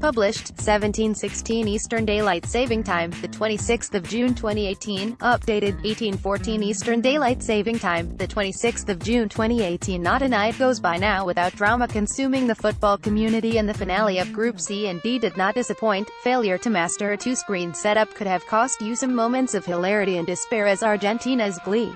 Published, 17:16 Eastern Daylight Saving Time, the 26th of June 2018. Updated, 18:14 Eastern Daylight Saving Time, the 26th of June 2018. Not a night goes by now without drama consuming the football community, and the finale of Group C and D did not disappoint. Failure to master a two-screen setup could have cost you some moments of hilarity and despair, as Argentina's glee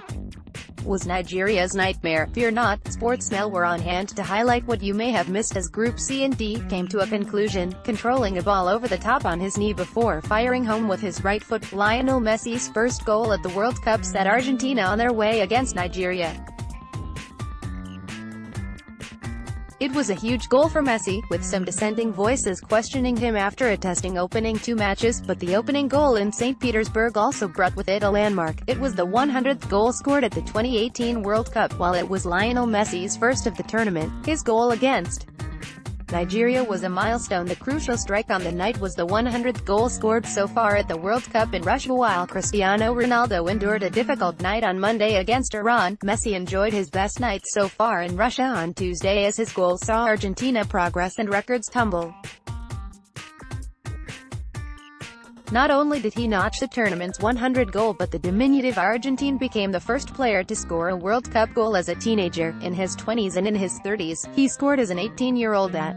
was Nigeria's nightmare. Fear not, Sportsmail were on hand to highlight what you may have missed as Group C and D came to a conclusion. Controlling a ball over the top on his knee before firing home with his right foot, Lionel Messi's first goal at the World Cup set Argentina on their way against Nigeria. It was a huge goal for Messi, with some dissenting voices questioning him after attesting opening two matches, but the opening goal in St. Petersburg also brought with it a landmark. It was the 100th goal scored at the 2018 World Cup, while it was Lionel Messi's first of the tournament. His goal against Nigeria was a milestone. The crucial strike on the night was the 100th goal scored so far at the World Cup in Russia. While Cristiano Ronaldo endured a difficult night on Monday against Iran, Messi enjoyed his best night so far in Russia on Tuesday, as his goal saw Argentina progress and records tumble. Not only did he notch the tournament's 100th goal, but the diminutive Argentine became the first player to score a World Cup goal as a teenager. In his 20s and in his 30s, he scored as an 18-year-old at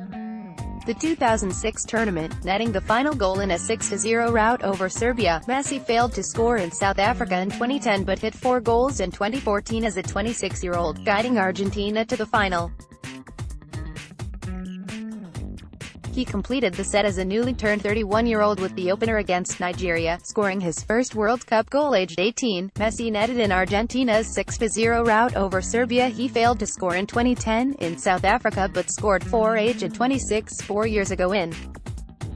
the 2006 tournament, netting the final goal in a 6-0 rout over Serbia. Messi failed to score in South Africa in 2010 but hit 4 goals in 2014 as a 26-year-old, guiding Argentina to the final. He completed the set as a newly turned 31-year-old with the opener against Nigeria, scoring his first World Cup goal aged 18. Messi netted in Argentina's 6-0 rout over Serbia. He failed to score in 2010 in South Africa but scored 4 aged 26 4 years ago in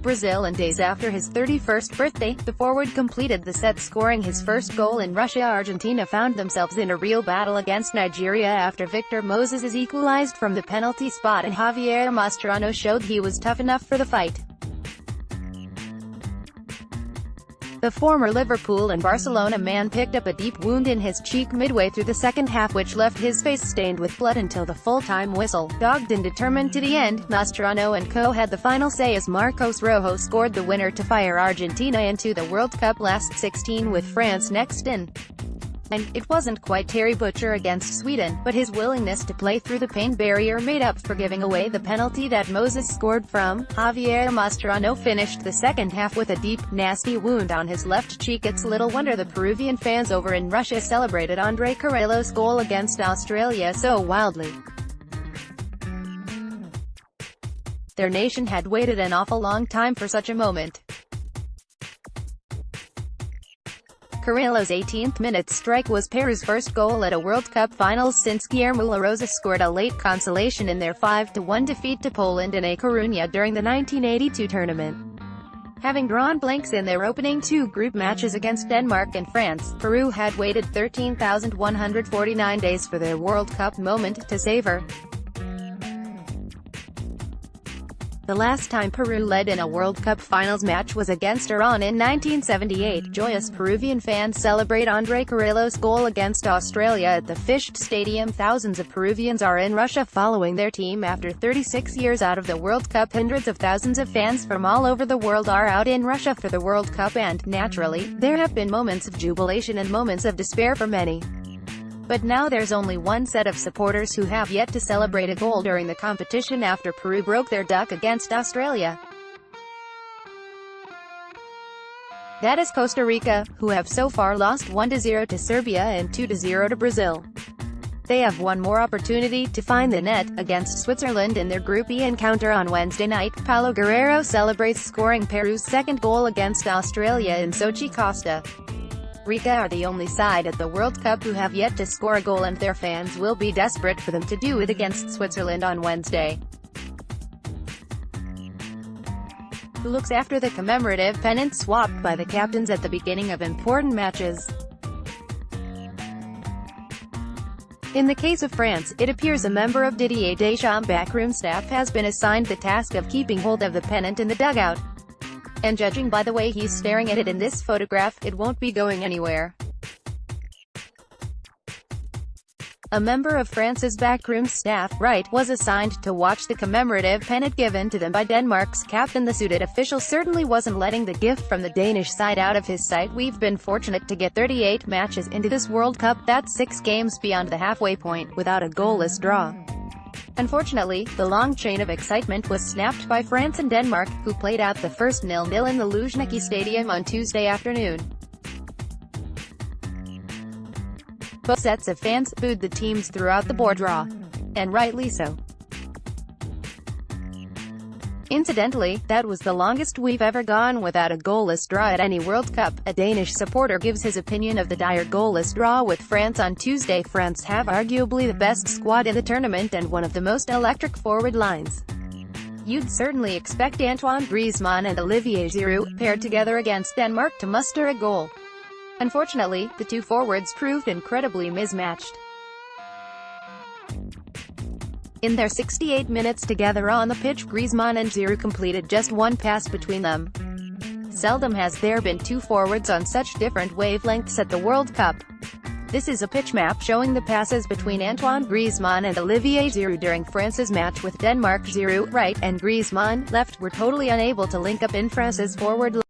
Brazil, and days after his 31st birthday, the forward completed the set, scoring his first goal in Russia. Argentina found themselves in a real battle against Nigeria after Victor Moses equalized from the penalty spot and Javier Mascherano showed he was tough enough for the fight. The former Liverpool and Barcelona man picked up a deep wound in his cheek midway through the second half, which left his face stained with blood until the full-time whistle. Dogged and determined to the end, Mascherano and co had the final say as Marcos Rojo scored the winner to fire Argentina into the World Cup last 16 with France next in. And it wasn't quite Terry Butcher against Sweden, but his willingness to play through the pain barrier made up for giving away the penalty that Moses scored from. Javier Mascherano finished the second half with a deep, nasty wound on his left cheek. It's little wonder the Peruvian fans over in Russia celebrated André Carrillo's goal against Australia so wildly. Their nation had waited an awful long time for such a moment. Carrillo's 18th-minute strike was Peru's first goal at a World Cup finals since Guillermo La Rosa scored a late consolation in their 5-1 defeat to Poland in A Coruña during the 1982 tournament. Having drawn blanks in their opening two group matches against Denmark and France, Peru had waited 13,149 days for their World Cup moment to savor. The last time Peru led in a World Cup finals match was against Iran in 1978. Joyous Peruvian fans celebrate André Carrillo's goal against Australia at the Fished Stadium. Thousands of Peruvians are in Russia following their team after 36 years out of the World Cup. Hundreds of thousands of fans from all over the world are out in Russia for the World Cup, and, naturally, there have been moments of jubilation and moments of despair for many. But now there's only one set of supporters who have yet to celebrate a goal during the competition after Peru broke their duck against Australia. That is Costa Rica, who have so far lost 1-0 to Serbia and 2-0 to Brazil. They have one more opportunity to find the net, against Switzerland in their Group E encounter on Wednesday night. Paulo Guerrero celebrates scoring Peru's second goal against Australia in Sochi. Costa Rica are the only side at the World Cup who have yet to score a goal, and their fans will be desperate for them to do it against Switzerland on Wednesday. Who looks after the commemorative pennant swapped by the captains at the beginning of important matches? In the case of France, it appears a member of Didier Deschamps' backroom staff has been assigned the task of keeping hold of the pennant in the dugout. And judging by the way he's staring at it in this photograph, it won't be going anywhere. A member of France's backroom staff, Wright, was assigned to watch the commemorative pennant given to them by Denmark's captain. The suited official certainly wasn't letting the gift from the Danish side out of his sight. "We've been fortunate to get 38 matches into this World Cup, that's 6 games beyond the halfway point, without a goalless draw." Unfortunately, the long chain of excitement was snapped by France and Denmark, who played out the first 0-0 in the Luzhniki Stadium on Tuesday afternoon. Both sets of fans booed the teams throughout the board draw, and rightly so. Incidentally, that was the longest we've ever gone without a goalless draw at any World Cup. A Danish supporter gives his opinion of the dire goalless draw with France on Tuesday. France have arguably the best squad in the tournament and one of the most electric forward lines. You'd certainly expect Antoine Griezmann and Olivier Giroud, paired together against Denmark, to muster a goal. Unfortunately, the two forwards proved incredibly mismatched. In their 68 minutes together on the pitch, Griezmann and Giroud completed just one pass between them. Seldom has there been two forwards on such different wavelengths at the World Cup. This is a pitch map showing the passes between Antoine Griezmann and Olivier Giroud during France's match with Denmark. Giroud, right, and Griezmann, left, were totally unable to link up in France's forward line.